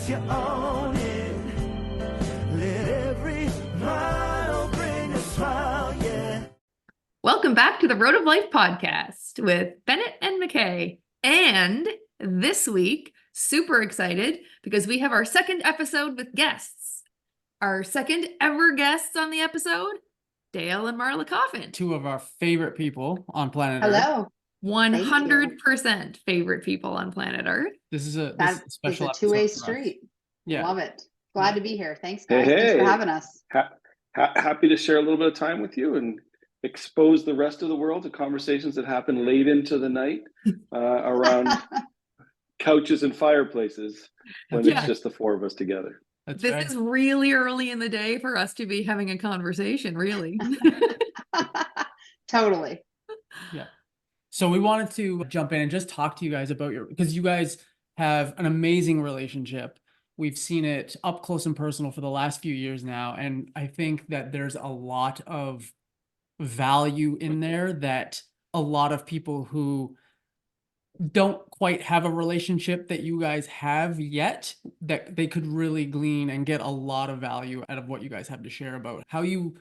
you own it. Let every mile bring a smile, yeah. Welcome back to the Road of Life podcast with Bennett and McKay. And this week, super excited because we have our second episode with guests. Our second ever guests on the episode, Dale and Marla Coffin. Two of our favorite people on planet Earth. Hello. 100% favorite people on planet Earth. This is a It's special a episode two-way for us. street. Yeah. Love it. Glad to be here. Thanks, guys. Thanks for having us. Happy to share a little bit of time with you and expose the rest of the world to conversations that happen late into the night around couches and fireplaces when it's just the four of us together. This is really early in the day for us to be having a conversation, really. Totally. Yeah. So we wanted to jump in and just talk to you guys about because you guys have an amazing relationship. We've seen it up close and personal for the last few years now. And I think that there's a lot of value in there that a lot of people who don't quite have a relationship that you guys have yet, that they could really glean and get a lot of value out of what you guys have to share about how you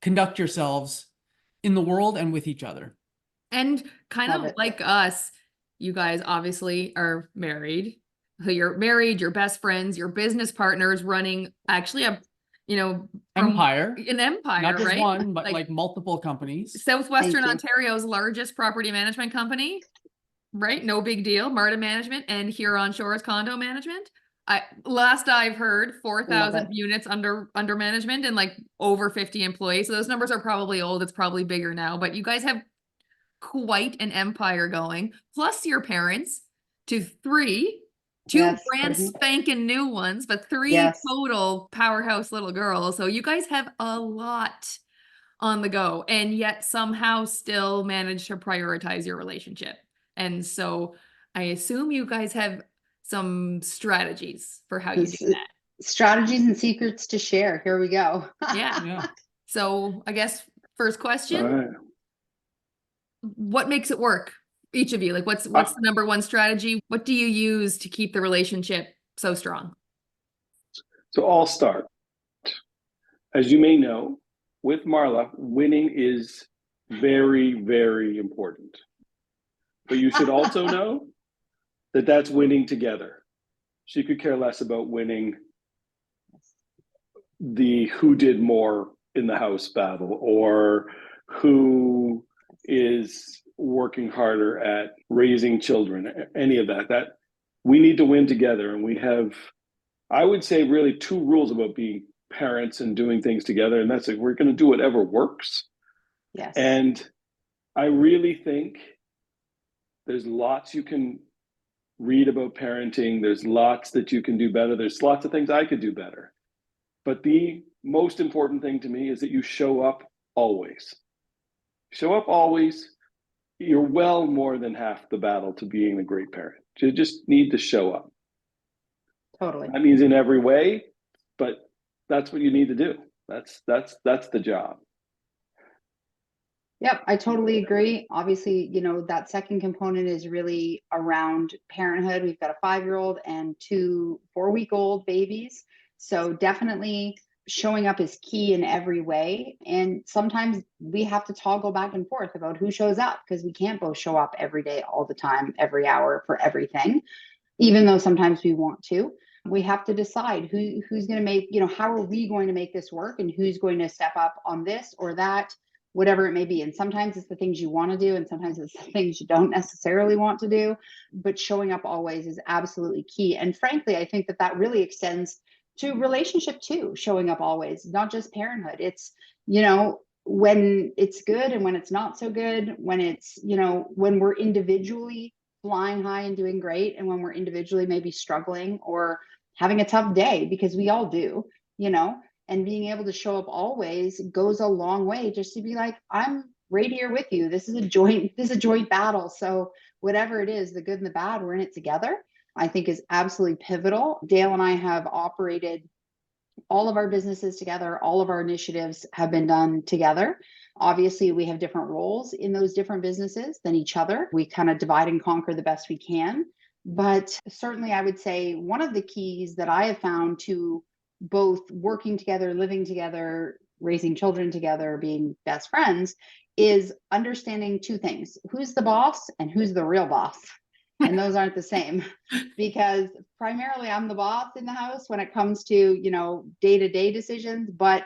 conduct yourselves in the world and with each other. And kind Love of it. like us, you guys obviously are married. So you're married, you're best friends, your business partners running actually an empire, Not just right? one, but like multiple companies. Southwestern Thank you. Ontario's largest property management company, right? No big deal. Marta Management and Huron Shores Condo Management. Last I've heard, 4,000 units under management and like over 50 employees. So those numbers are probably old. It's probably bigger now, but you guys have quite an empire going. Plus your parents, two Yes. brand spanking new ones, but three total powerhouse little girls. So you guys have a lot on the go, and yet somehow still manage to prioritize your relationship. And so I assume you guys have some strategies for how you do that. Strategies and secrets to share. Here we go. Yeah. So I guess first question, All right. what makes it work? Each of you, like what's the number one strategy? What do you use to keep the relationship so strong? So I'll start. As you may know, with Marla, winning is very, very important. But you should also know that that's winning together. She could care less about winning the who did more in the house battle or who is working harder at raising children, any of that we need to win together. And we have, I would say, really two rules about being parents and doing things together. And that's like, we're going to do whatever works. Yes. And I really think there's lots you can read about parenting. There's lots that you can do better. There's lots of things I could do better. But the most important thing to me is that you show up always. Show up always. You're well more than half the battle to being a great parent. You just need to show up. Totally. That means in every way, but that's what you need to do. That's the job. Yep, I totally agree. Obviously, that second component is really around parenthood. We've got a 5-year-old and 2 4-week-old babies. So definitely showing up is key in every way. And sometimes we have to toggle back and forth about who shows up because we can't both show up every day, all the time, every hour for everything, even though sometimes we want to. We have to decide who's going to make, how are we going to make this work and who's going to step up on this or that, whatever it may be. And sometimes it's the things you want to do and sometimes it's the things you don't necessarily want to do. But showing up always is absolutely key. And frankly, I think that really extends to relationship too, showing up always, not just parenthood. It's, when it's good and when it's not so good, when it's, when we're individually flying high and doing great, and when we're individually maybe struggling or having a tough day, because we all do, and being able to show up always goes a long way, just to be like, I'm right here with you. This is a joint battle. So whatever it is, the good and the bad, we're in it together, I think is absolutely pivotal. Dale and I have operated all of our businesses together. All of our initiatives have been done together. Obviously, we have different roles in those different businesses than each other. We kind of divide and conquer the best we can. But certainly I would say one of the keys that I have found to both working together, living together, raising children together, being best friends, is understanding two things: who's the boss and who's the real boss. And those aren't the same, because primarily I'm the boss in the house when it comes to, you know, day-to-day decisions, but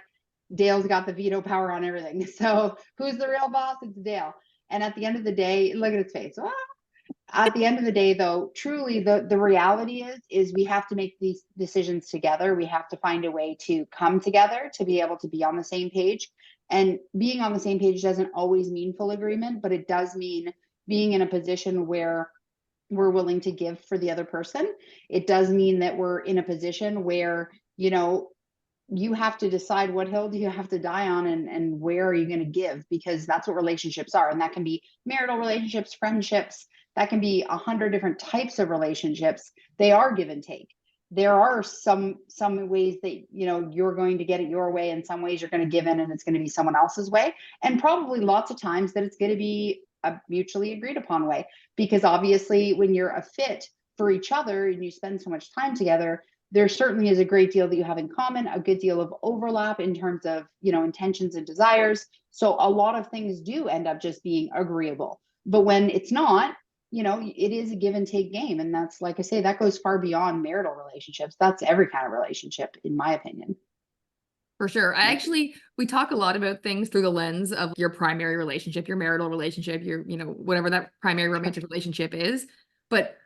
Dale's got the veto power on everything. So who's the real boss? It's Dale. And at the end of the day, look at his face. Ah. At the end of the day, though, truly the reality is we have to make these decisions together. We have to find a way to come together to be able to be on the same page. And being on the same page doesn't always mean full agreement, but it does mean being in a position where we're willing to give for the other person. It does mean that we're in a position where, you know, you have to decide what hill do you have to die on, and where are you going to give, because that's what relationships are. And that can be marital relationships, friendships, that can be 100 different types of relationships. They are give and take. There are some ways that, you know, you're going to get it your way, and some ways you're going to give in and it's going to be someone else's way, and probably lots of times that it's going to be a mutually agreed upon way, because obviously when you're a fit for each other and you spend so much time together, there certainly is a great deal that you have in common, a good deal of overlap in terms of, you know, intentions and desires. So a lot of things do end up just being agreeable. But when it's not, you know, it is a give and take game. And that's, like I say, that goes far beyond marital relationships. That's every kind of relationship, in my opinion. For sure. We talk a lot about things through the lens of your primary relationship, your marital relationship, your, you know, whatever that primary romantic relationship is. But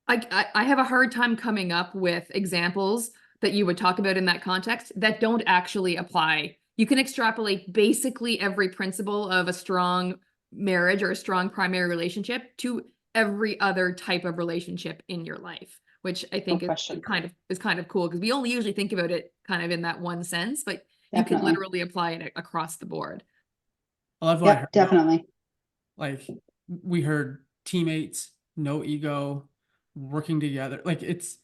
I have a hard time coming up with examples that you would talk about in that context that don't actually apply. You can extrapolate basically every principle of a strong marriage or a strong primary relationship to every other type of relationship in your life, which I think is kind of cool, because we only usually think about it kind of in that one sense, but you can literally apply it across the board. I love what I heard. Definitely. Like, we heard teammates, no ego, working together. Like, it's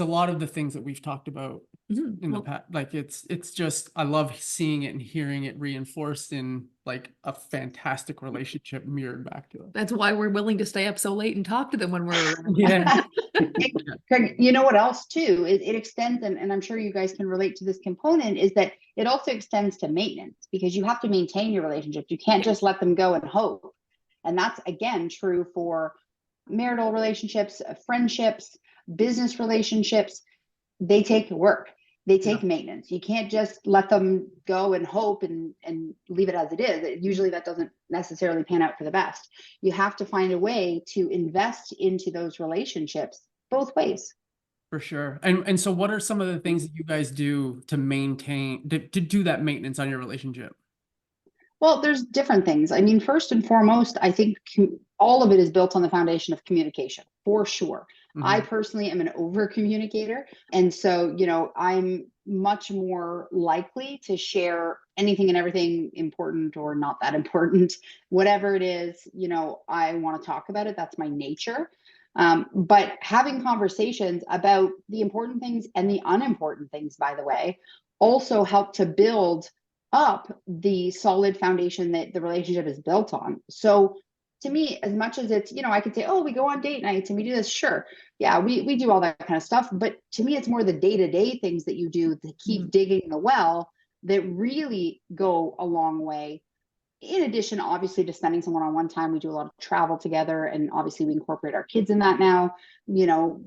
a lot of the things that we've talked about in the past. Like, it's just, I love seeing it and hearing it reinforced in like a fantastic relationship mirrored back to it. That's why we're willing to stay up so late and talk to them when we're around. Yeah. Craig, you know what else too? It extends, and I'm sure you guys can relate to this component, is that it also extends to maintenance, because you have to maintain your relationships. You can't just let them go and hope. And that's, again, true for marital relationships, friendships, business relationships. They take work. They take maintenance. You can't just let them go and hope and leave it as it is. Usually that doesn't necessarily pan out for the best. You have to find a way to invest into those relationships both ways. For sure. And so what are some of the things that you guys do to maintain, to do that maintenance on your relationship? Well, there's different things. I mean, first and foremost, I think all of it is built on the foundation of communication, for sure. Mm-hmm. I personally am an over communicator. And so, you know, I'm much more likely to share anything and everything important or not that important, whatever it is, you know, I want to talk about it. That's my nature. But having conversations about the important things and the unimportant things, by the way, also help to build up the solid foundation that the relationship is built on. So to me, as much as it's, you know, I could say, oh, we go on date nights and we do this. Sure. Yeah, we do all that kind of stuff. But to me, it's more the day-to-day things that you do to keep digging the well that really go a long way. In addition, obviously, to spending some one-on-one time, we do a lot of travel together. And obviously we incorporate our kids in that now, you know,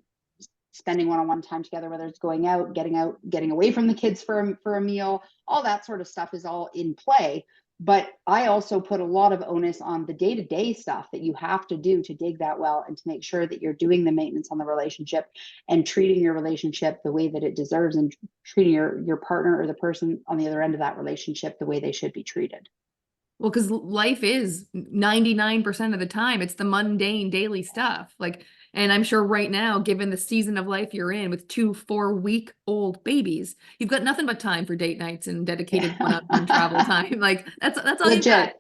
spending one-on-one time together, whether it's going out, getting away from the kids for a meal, all that sort of stuff is all in play. But I also put a lot of onus on the day-to-day stuff that you have to do to dig that well and to make sure that you're doing the maintenance on the relationship and treating your relationship the way that it deserves, and treating your partner or the person on the other end of that relationship the way they should be treated. Well, because life is 99% of the time, it's the mundane daily stuff. Like, and I'm sure right now, given the season of life you're in with 2 4-week-old babies, you've got nothing but time for date nights and dedicated one-on-one travel time. Like that's all you got.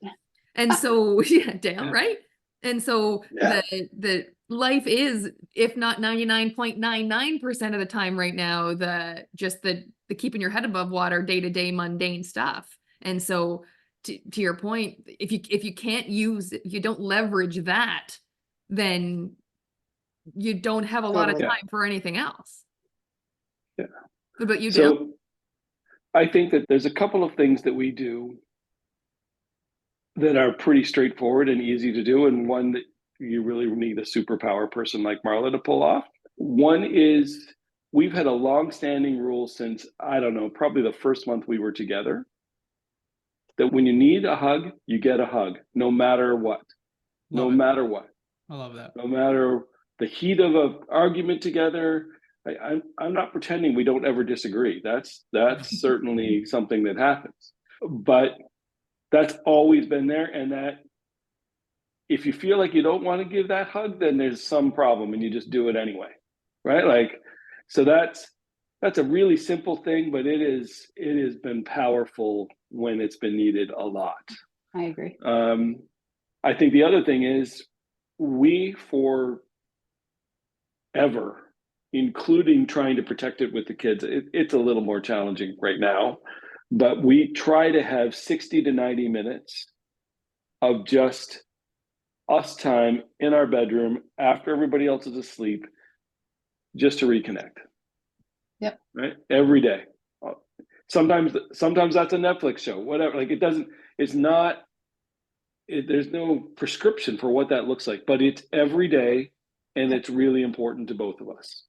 And so, yeah, damn right. And so the life is, if not 99.99% of the time right now, the keeping your head above water, day-to-day mundane stuff. And so, to your point, if you can't use, if you don't leverage that, then you don't have a lot of Totally. time for anything else. Yeah. But you do. So I think that there's a couple of things that we do that are pretty straightforward and easy to do, and one that you really need a superpower person like Marla to pull off. One is, we've had a long-standing rule since, I don't know, probably the first month we were together, that when you need a hug, you get a hug, no matter what. Love No it. matter what. I love that. No matter the heat of an argument together. I'm not pretending we don't ever disagree. That's certainly something that happens. But that's always been there, and that if you feel like you don't want to give that hug, then there's some problem and you just do it anyway. Right? Like, so that's a really simple thing, but it has been powerful when it's been needed a lot. I agree. I think the other thing is, we forever, including trying to protect it with the kids, it's a little more challenging right now, but we try to have 60 to 90 minutes of just us time in our bedroom after everybody else is asleep, just to reconnect. Yep. Right? Every day. Sometimes that's a Netflix show, whatever. Like, there's no prescription for what that looks like, but it's every day, and it's really important to both of us.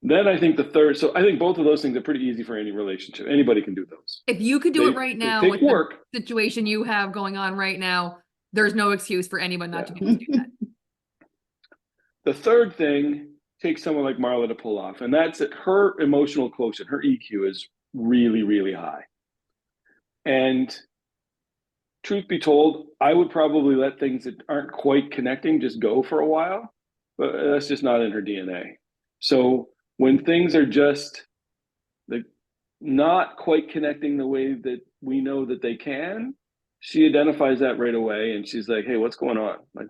Then I think so I think both of those things are pretty easy for any relationship. Anybody can do those. If you could do it right now take with work. the situation you have going on right now, there's no excuse for anyone not to be able to do that. The third thing takes someone like Marla to pull off, and that's that her emotional quotient, her EQ is really, really high. And truth be told, I would probably let things that aren't quite connecting just go for a while, but that's just not in her DNA. So when things are just like not quite connecting the way that we know that they can, she identifies that right away, and she's like, hey, what's going on? Like,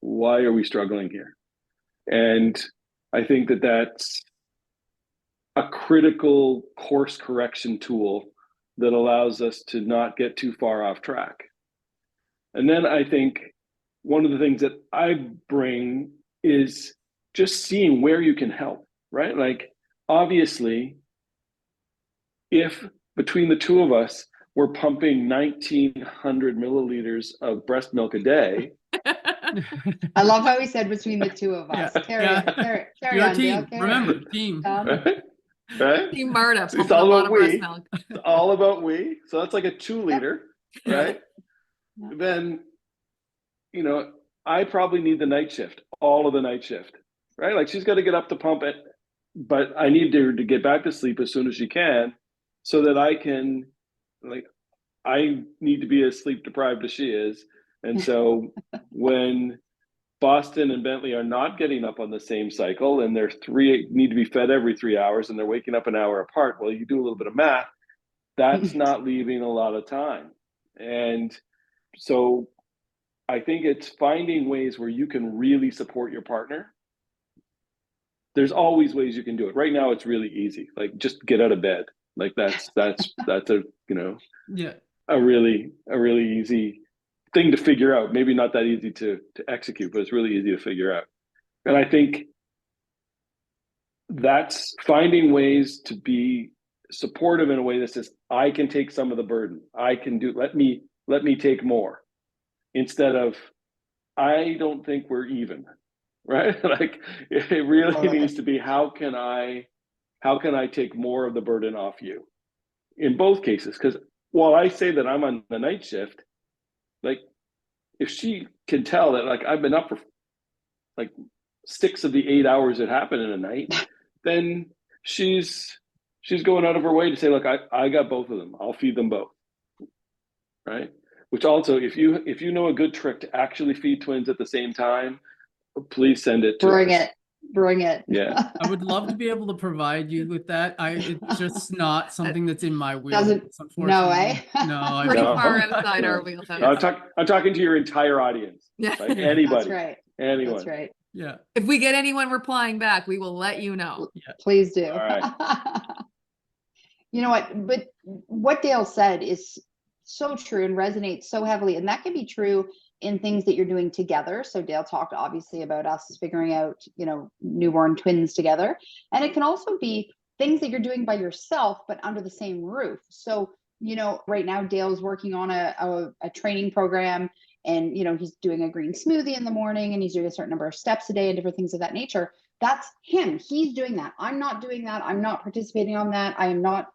why are we struggling here? And I think that that's a critical course correction tool that allows us to not get too far off track. And then I think one of the things that I bring is just seeing where you can help, right? Like, obviously, if between the two of us, we're pumping 1,900 milliliters of breast milk a day. I love how he said between the two of us. Yeah. Carry Your on, team. Dale. Remember, team. Right? Team Marta, It's pumping a all lot about of breast we. milk. It's all about we. So that's like a 2-liter, right? Yep. Then, I probably need the night shift, all of the night shift, right? Like, she's got to get up to pump it, but I need her to get back to sleep as soon as she can, so that I can, I need to be as sleep deprived as she is. And so when Boston and Bentley are not getting up on the same cycle, and need to be fed every 3 hours, and they're waking up an hour apart, well, you do a little bit of math, that's not leaving a lot of time. And so I think it's finding ways where you can really support your partner. There's always ways you can do it. Right now, it's really easy. Like, just get out of bed. Like, that's a Yeah. a really easy thing to figure out. Maybe not that easy to execute, but it's really easy to figure out. And I think that's finding ways to be supportive in a way that says, I can take some of the burden. I can do, let me take more, instead of, I don't think we're even, right? Like, it really needs to be, how can I take more of the burden off you in both cases? Because while I say that I'm on the night shift, like, if she can tell that, like, I've been up for like 6 of the 8 hours that happen in a night, then she's going out of her way to say, look, I got both of them. I'll feed them both. Right? Which also, if you know a good trick to actually feed twins at the same time, please send it to us. Bring it. Yeah. I would love to be able to provide you with that. It's just not something that's in my wheelhouse, unfortunately. No, eh? No, Pretty No. far outside our No. wheelhouse. I'm talking to your entire audience. Yeah. Like, anybody. That's right. Anyone. That's right. Yeah. If we get anyone replying back, we will let you know. Please do. All right. You know what? But what Dale said is so true and resonates so heavily. And that can be true in things that you're doing together. So Dale talked obviously about us figuring out, newborn twins together. And it can also be things that you're doing by yourself, but under the same roof. So, right now Dale's working on a training program, and, he's doing a green smoothie in the morning, and he's doing a certain number of steps a day and different things of that nature. That's him. He's doing that. I'm not doing that. I'm not participating on that. I am not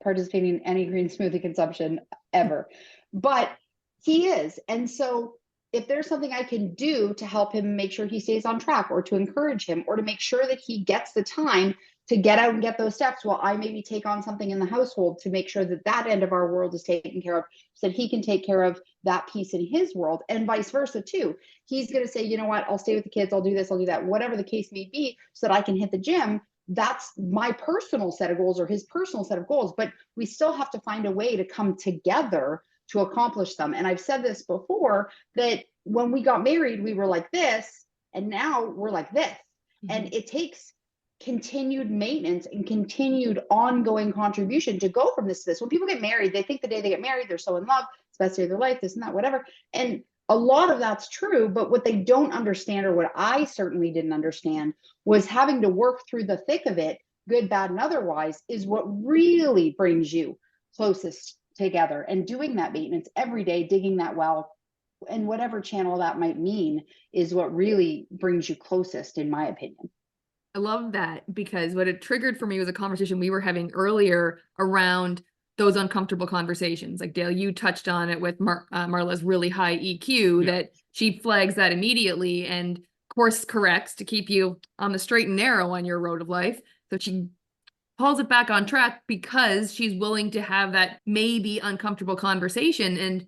participating in any green smoothie consumption ever, but he is. And so if there's something I can do to help him make sure he stays on track, or to encourage him, or to make sure that he gets the time to get out and get those steps, while I maybe take on something in the household to make sure that that end of our world is taken care of, so that he can take care of that piece in his world, and vice versa too. He's going to say, you know what, I'll stay with the kids, I'll do this, I'll do that, whatever the case may be, so that I can hit the gym. That's my personal set of goals, or his personal set of goals, but we still have to find a way to come together to accomplish them. And I've said this before, that when we got married, we were like this, and now we're like this. Mm-hmm. And it takes continued maintenance and continued ongoing contribution to go from this to this. When people get married, they think the day they get married, they're so in love, it's the best day of their life, this and that, whatever. And a lot of that's true, but what they don't understand, or what I certainly didn't understand, was having to work through the thick of it, good, bad, and otherwise, is what really brings you closest together. And doing that maintenance every day, digging that well, and whatever channel that might mean, is what really brings you closest, in my opinion. I love that, because what it triggered for me was a conversation we were having earlier around those uncomfortable conversations. Like, Dale, you touched on it with Marla's really high EQ, that she flags that immediately and course corrects to keep you on the straight and narrow on your road of life. So she pulls it back on track because she's willing to have that maybe uncomfortable conversation. And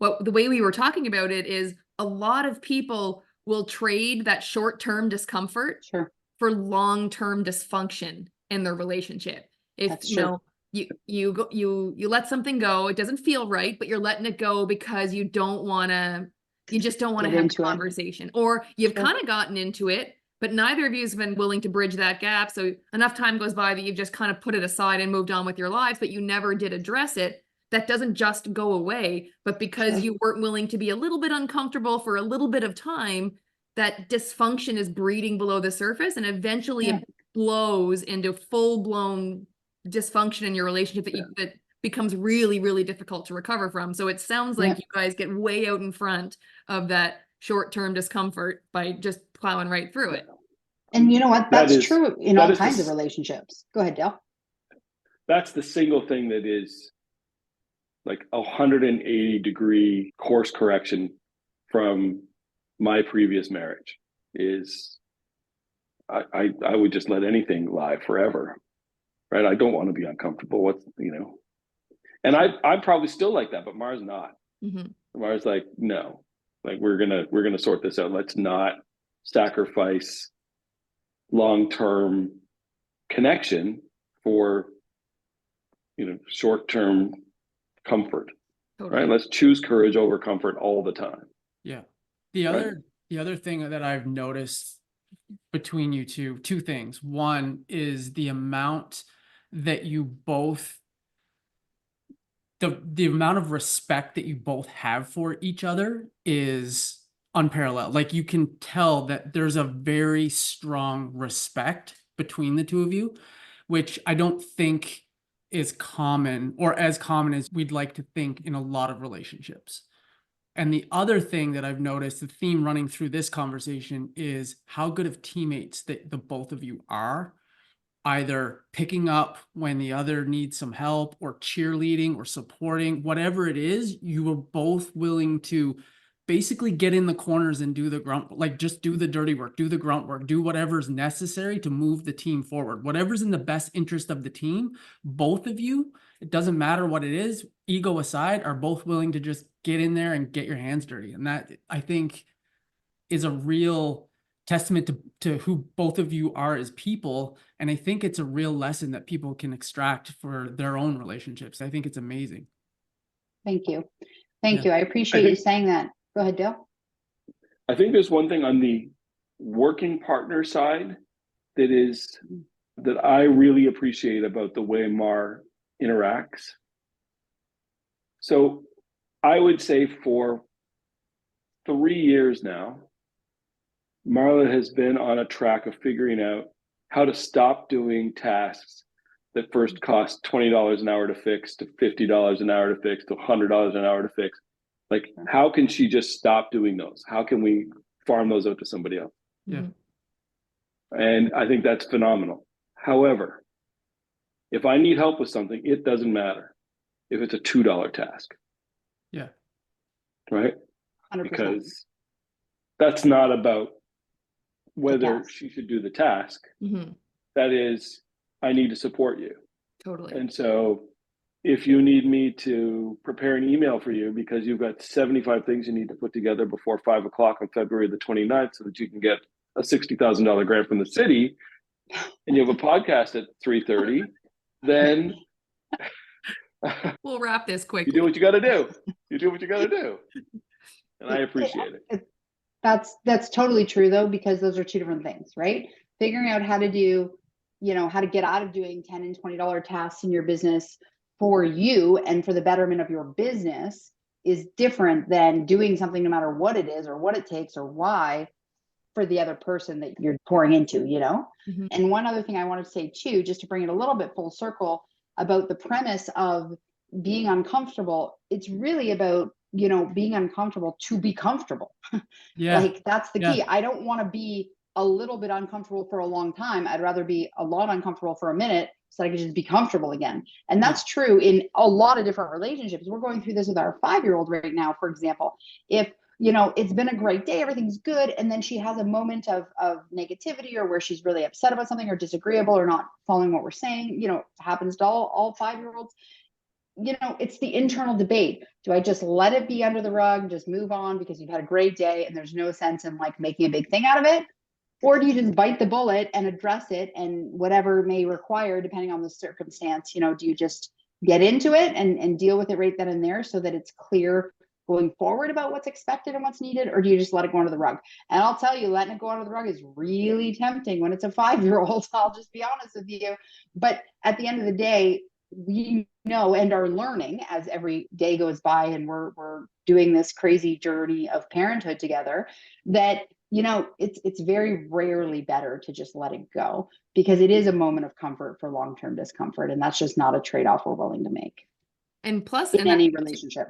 the way we were talking about it is, a lot of people will trade that short-term discomfort for long-term dysfunction in their relationship. If you let something go, it doesn't feel right, but you're letting it go because you just don't want to have a conversation, or you've kind of gotten into it, but neither of you has been willing to bridge that gap. So enough time goes by that you've just kind of put it aside and moved on with your lives, but you never did address it. That doesn't just go away, but because you weren't willing to be a little bit uncomfortable for a little bit of time, that dysfunction is breeding below the surface, and eventually it blows into full-blown dysfunction in your relationship that becomes really, really difficult to recover from. So it sounds like you guys get way out in front of that short-term discomfort by just plowing right through it. And you know what? That's true in all kinds of relationships. Go ahead, Dale. That's the single thing that is like 180-degree course correction from my previous marriage. Is I would just let anything lie forever, right? I don't want to be uncomfortable. And I'm probably still like that, but Mara's not. Mm-hmm. Mara's like, no, like we're gonna sort this out. Let's not sacrifice long-term connection for short-term comfort. Totally. Right? Let's choose courage over comfort all the time. Yeah. The other thing that I've noticed between you two things. One is the amount that you both, the amount of respect that you both have for each other is unparalleled. Like, you can tell that there's a very strong respect between the two of you, which I don't think is common, or as common as we'd like to think, in a lot of relationships. And the other thing that I've noticed, the theme running through this conversation, is how good of teammates that the both of you are, either picking up when the other needs some help, or cheerleading, or supporting, whatever it is. You are both willing to basically get in the corners and do the grunt, like just do the dirty work, do the grunt work, do whatever's necessary to move the team forward, whatever's in the best interest of the team. Both of you, it doesn't matter what it is, ego aside, are both willing to just get in there and get your hands dirty. And that, I think, is a real testament to who both of you are as people. And I think it's a real lesson that people can extract for their own relationships. I think it's amazing. Thank you. Thank you. I appreciate you saying that. Go ahead, Dale. I think there's one thing on the working partner side that I really appreciate about the way Mar interacts. So I would say for 3 years now, Marla has been on a track of figuring out how to stop doing tasks that first cost $20 an hour to fix, to $50 an hour to fix, to $100 an hour to fix. Like, how can she just stop doing those? How can we farm those out to somebody else? Yeah. And I think that's phenomenal. However, if I need help with something, it doesn't matter if it's a $2 task. Yeah. Right? 100%. Because that's not about whether task. she should do the task. Mm-hmm. That is, I need to support you. Totally. And so if you need me to prepare an email for you because you've got 75 things you need to put together before 5 o'clock on February the 29th so that you can get a $60,000 grant from the city, and you have a podcast at 3:30, then We'll wrap this quickly. you do what you got to do. You do what you got to do. And I appreciate it. That's totally true though, because those are two different things, right? Figuring out how to do, how to get out of doing $10 and $20 tasks in your business for you and for the betterment of your business is different than doing something no matter what it is or what it takes or why for the other person that you're pouring into, Mm-hmm. And one other thing I wanted to say too, just to bring it a little bit full circle about the premise of being uncomfortable, it's really about, being uncomfortable to be comfortable. Yeah. Like that's the key. Yeah. I don't want to be a little bit uncomfortable for a long time. I'd rather be a lot uncomfortable for a minute so I can just be comfortable again. And that's true in a lot of different relationships. We're going through this with our 5-year-old right now, for example. If, it's been a great day, everything's good, and then she has a moment of negativity or where she's really upset about something or disagreeable or not following what we're saying, it happens to all 5-year-olds. It's the internal debate. Do I just let it be under the rug, just move on because you've had a great day and there's no sense in like making a big thing out of it? Or do you just bite the bullet and address it and whatever may require, depending on the circumstance, do you just get into it and deal with it right then and there so that it's clear going forward about what's expected and what's needed? Or do you just let it go under the rug? And I'll tell you, letting it go under the rug is really tempting when it's a 5-year-old. I'll just be honest with you. But at the end of the day, we know and are learning as every day goes by and we're doing this crazy journey of parenthood together that it's very rarely better to just let it go because it is a moment of comfort for long-term discomfort, and that's just not a trade-off we're willing to make. And plus in any relationship.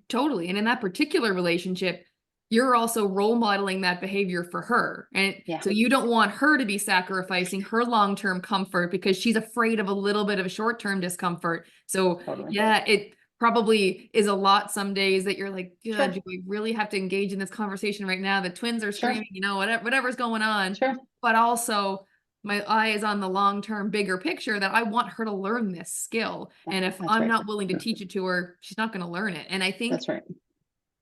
Totally. And in that particular relationship, you're also role modeling that behavior for her. And so you don't want her to be sacrificing her long-term comfort because she's afraid of a little bit of a short-term discomfort. So it probably is a lot some days that you're like, do we really have to engage in this conversation right now? The twins are screaming, whatever's going on. But also my eye is on the long-term bigger picture that I want her to learn this skill. And if I'm not willing to teach it to her, she's not going to learn it. And I think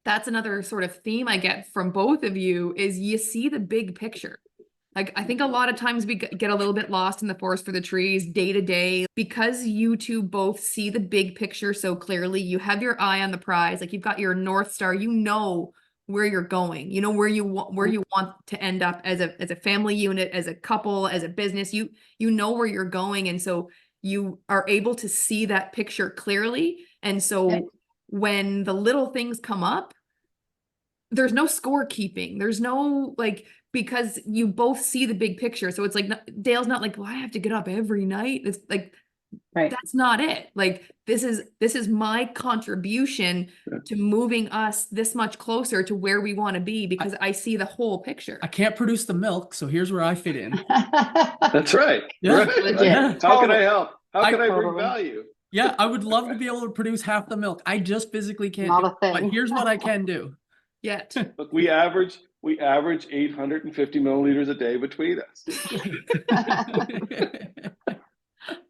that's another sort of theme I get from both of you is you see the big picture. Like, I think a lot of times we get a little bit lost in the forest for the trees day to day because you two both see the big picture so clearly. You have your eye on the prize, like you've got your North Star, where you're going, where you want to end up as a family unit, as a couple, as a business, you know where you're going. And so you are able to see that picture clearly. And so when the little things come up, there's no scorekeeping. There's no because you both see the big picture. So it's like, Dale's not like, well, I have to get up every night. It's like, that's not it. Like, this is my contribution to moving us this much closer to where we want to be because I see the whole picture. I can't produce the milk, so here's where I fit in. That's right. Yeah. Right. How can I help? How can I bring value? Yeah, I would love to be able to produce half the milk. I just physically can't Not do a thing. it. But here's what I can do. Yet. Look, we average 850 milliliters a day between us.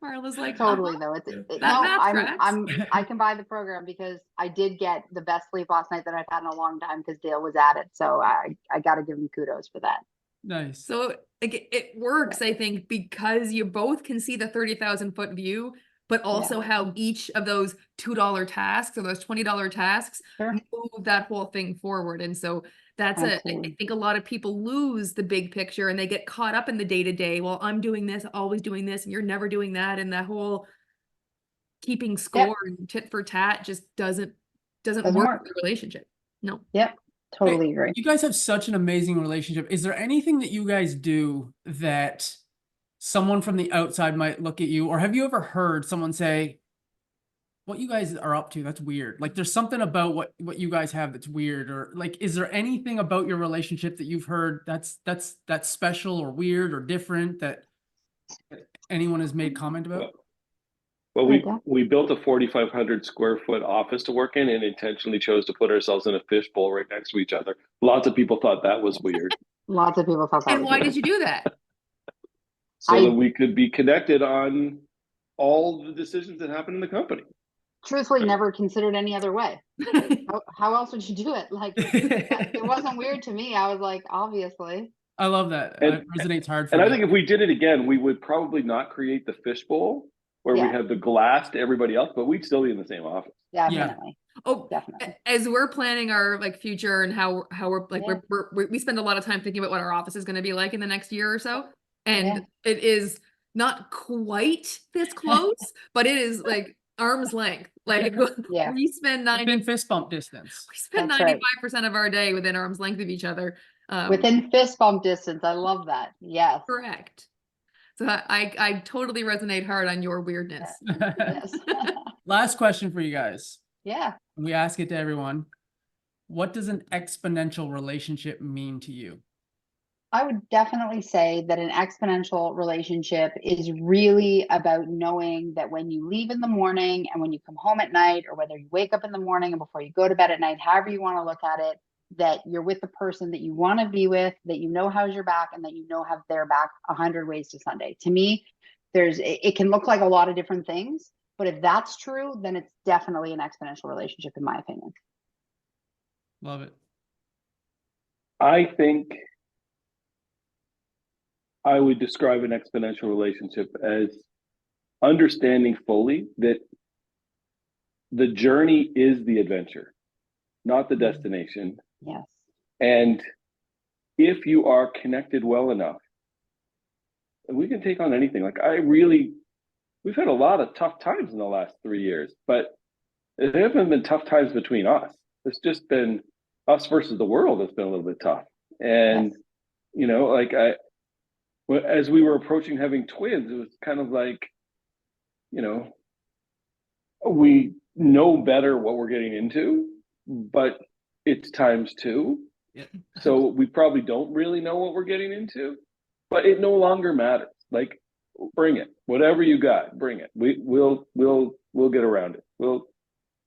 Marla's like, totally though. I can buy the program because I did get the best sleep last night that I've had in a long time because Dale was at it. So I got to give him kudos for that. Nice. So it works, I think, because you both can see the 30,000-foot view, but also how each of those $2 tasks or those $20 tasks move that whole thing forward. And so that's I think a lot of people lose the big picture and they get caught up in the day-to-day. Well, I'm doing this, always doing this, and you're never doing that. And that whole keeping score and tit for tat just doesn't work in the relationship. No. Yep. Totally agree. You guys have such an amazing relationship. Is there anything that you guys do that someone from the outside might look at you, or have you ever heard someone say, what you guys are up to, that's weird? Like there's something about what you guys have that's weird, or like, is there anything about your relationship that you've heard that's special or weird or different that anyone has made comment about? Well, Yeah. we built a 4,500 square foot office to work in and intentionally chose to put ourselves in a fishbowl right next to each other. Lots of people thought that was weird. Lots of people thought that And was why weird. did you do that? So that we could be connected on all the decisions that happen in the company. Truthfully, never considered any other way. How else would you do it? Like, it wasn't weird to me. I was like, obviously. I love that. And- It resonates hard for And I me. think if we did it again, we would probably not create the fishbowl where we Yeah. have the glass to everybody else, but we'd still be in the same office. Definitely. Oh, Definitely. as we're planning our like future and how we're like Yeah. we spend a lot of time thinking about what our office is going to be like in the next year or so, and Yeah. it is not quite this close, but it is like arm's length. Like Yeah. we spend Within fist bump distance. we spend That's right. 95% of our day within arm's length of each other. Within fist bump distance. I love that. Yes. Correct. So I totally resonate hard on your weirdness. Yes. Last question for you guys. Yeah. We ask it to everyone. What does an exponential relationship mean to you? I would definitely say that an exponential relationship is really about knowing that when you leave in the morning and when you come home at night, or whether you wake up in the morning and before you go to bed at night, however you want to look at it, that you're with the person that you want to be with, that you know has your back, and that you know have their back 100 ways to Sunday. To me, it can look like a lot of different things, but if that's true, then it's definitely an exponential relationship, in my opinion. Love it. I think I would describe an exponential relationship as understanding fully that the journey is the adventure, not the destination. Yes. And if you are connected well enough, we can take on anything. Like we've had a lot of tough times in the last 3 years, but there haven't been tough times between us. It's just been us versus the world that's been a little bit tough. And, Yes. you know, like as we were approaching having twins, it was kind of like, you know, we know better what we're getting into, but it's times two. Yeah. So we probably don't really know what we're getting into, but it no longer matters. Like, bring it, whatever you got, bring it. We'll get around it. We'll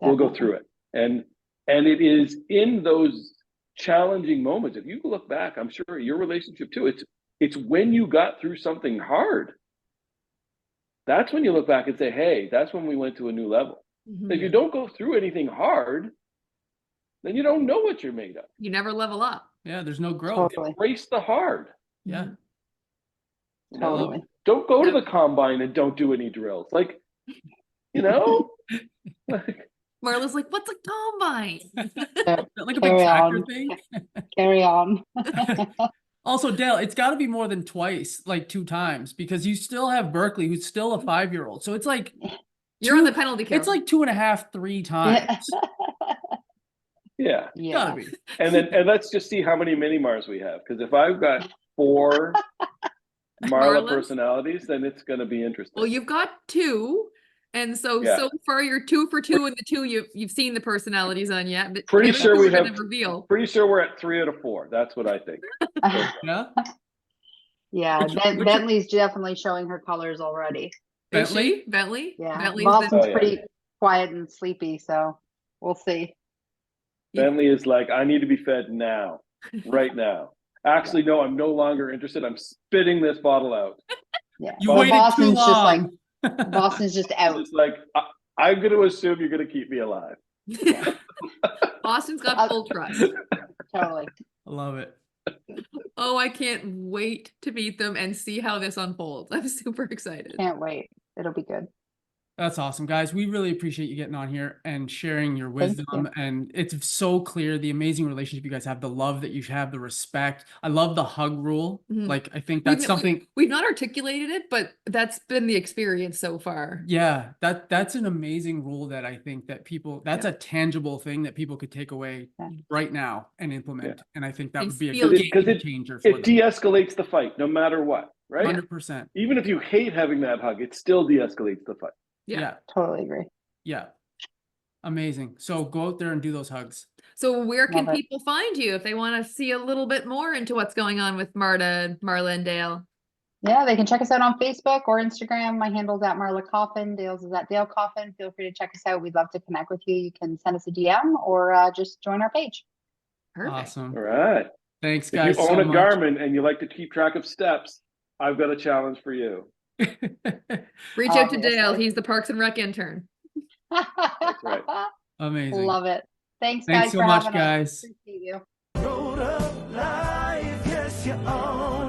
go through it. And it is in those challenging moments. If you look back, I'm sure your relationship too, it's when you got through something hard. That's when you look back and say, hey, that's when we went to a new level. Mhm. If you don't go through anything hard, then you don't know what you're made of. You never level up. Yeah, there's no growth. Totally. Embrace the hard. Yeah. You know? Totally. Don't go to the combine and don't do any drills. Like, you know, like, Marla's like, what's a combine? Like a big Carry tractor on. thing. Carry on. Also, Dale, it's got to be more than twice, like 2 times, because you still have Berkeley, who's still a 5-year-old. So it's like You're on the penalty count. it's like 2.5, 3 times. yeah. Gotta be. And let's just see how many mini Mars we have. Because if I've got 4 Marla Marlas? personalities, then it's going to be interesting. Well, you've got 2, and so Yeah. far you're 2 for 2, and the 2 you've seen the personalities on yet. But Pretty the other sure 2 we we're gonna have- reveal. Pretty sure we're at 3 out of 4. That's what I think. Yeah. Yeah, Which- Bentley's definitely showing her colors already. Is Bentley? she? Bentley? Yeah, Bentley's Boston's Oh, yeah. pretty quiet and sleepy, so we'll see. Bentley is like, I need to be fed now, right now. Actually, no, I'm no longer interested. I'm spitting this bottle out. Yeah, You Well, waited too Boston's just like long. Boston's just out. It's like, I'm going to assume you're going to keep me alive. Boston's got full trust. Totally. I love it. Oh, I can't wait to meet them and see how this unfolds. I'm super excited. Can't wait. It'll be good. That's awesome, guys. We really appreciate you getting on here and sharing your Thank wisdom. And it's so clear the amazing relationship you guys have, the love that you have, the respect. I love the hug rule. Mhm. Like, I think that's something. We've not articulated it, but that's been the experience so far. Yeah, that's an amazing rule that I think that people, that's a tangible thing that people could take away Yeah. right now and implement. Yeah. And I think that And would be a feel game Because changer for it them. de-escalates the fight no matter what, right? 100%. Even if you hate having that hug, it still de-escalates the fight. Yeah. Totally agree. Yeah. Amazing. So go out there and do those hugs. So where can Love it. people find you if they want to see a little bit more into what's going on with Marla and Dale? Yeah, they can check us out on Facebook or Instagram. My handle's at Marla Coffin. Dale's is at Dale Coffin. Feel free to check us out. We'd love to connect with you. You can send us a DM or just join our page. Perfect. Awesome. All right. Thanks, If guys. you own so a much. Garmin and you like to keep track of steps, I've got a challenge for you. Reach out to Obviously. Dale. He's the Parks and Rec intern. That's right. Amazing. Love it. Thanks, Thanks guys, so for much, having guys. us. Appreciate you. Road of life, yes, you own